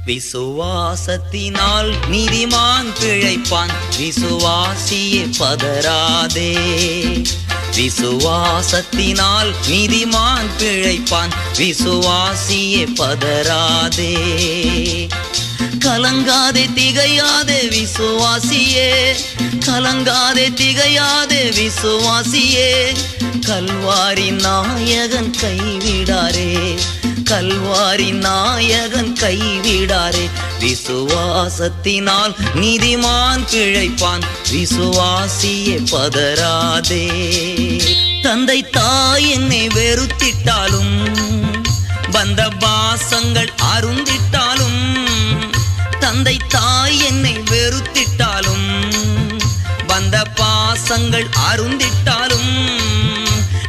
விசுவாசத்தினால் நீதிமான் பிழைப்பான், விசுவாசியே பதறாதே. விசுவாசத்தினால் நீதிமான் பிழைப்பான், விசுவாசியே பதறாதே. கலங்காதே திகையாதே விசுவாசியே, கலங்காதே திகையாதே விசுவாசியே. கல்வாரி நாயகன் கைவிடாரே, கல்வாரி நாயகன் கைவிடாரே. விசுவாசத்தினால் நீதிமான் பிழைப்பான், விசுவாசியே பதறாதே. தந்தை தாய் என்னை வெறுத்திட்டாலும், பந்த பாசங்கள் அருந்திட்டாலும், தந்தை தாய் என்னை வெறுத்திட்டாலும், பந்த பாசங்கள் அருந்திட்டாலும்,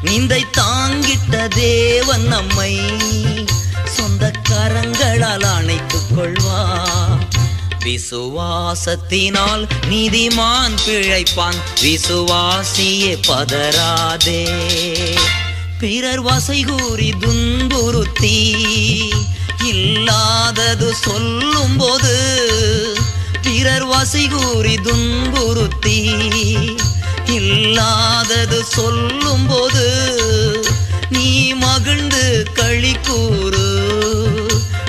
நிந்தை தாங்கிட்ட தேவன் நம்மை சொந்த கரங்களால் அணைத்துக் கொள்வார். விசுவாசத்தினால் நீதிமான் பிழைப்பான், விசுவாசியே பதறாதே. பிறர் வசை கூறி துன்புறுத்தி இல்லாதது சொல்லும் போது, பிறர் வசை கூறி துன்புறுத்தி இல்லாதது சொல்லும் போது, நீ மகிழ்ந்து களி கூறு,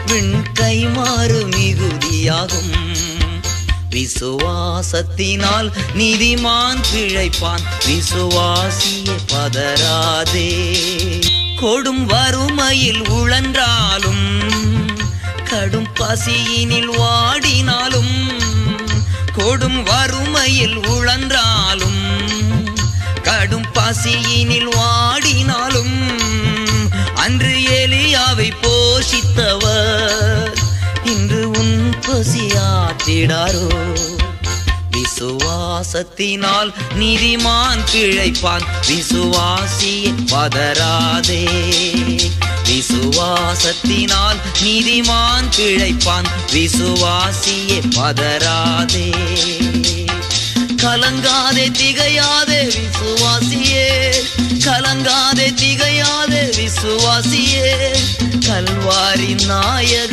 விண் கைமாறு மிகுதியாகும். விசுவாசத்தினால் நீதிமான் பிழைப்பான், விசுவாசியே பதறாதே. கொடும் வறுமையில் உழன்றாலும், கடும் பசியினில் வாடினாலும், கொடும் வறுமையில் உழன்றாலும், கடும் பசியினில் வாடினாலும், அன்று எலியாவை போஷித்தவர் இன்று உன் பசியாற்றிடாரோ. விசுவாசத்தினால் நீதிமான் பிழைப்பான், விசுவாசியே பதறாதே. விசுவாசத்தினால் நீதிமான் பிழைப்பான், விசுவாசியே பதறாதே. கலங்காதே திகையாதே விசுவாசியே, கலங்காதே திகையாதே விசுவாசியே. கல்வாரி நாயகன்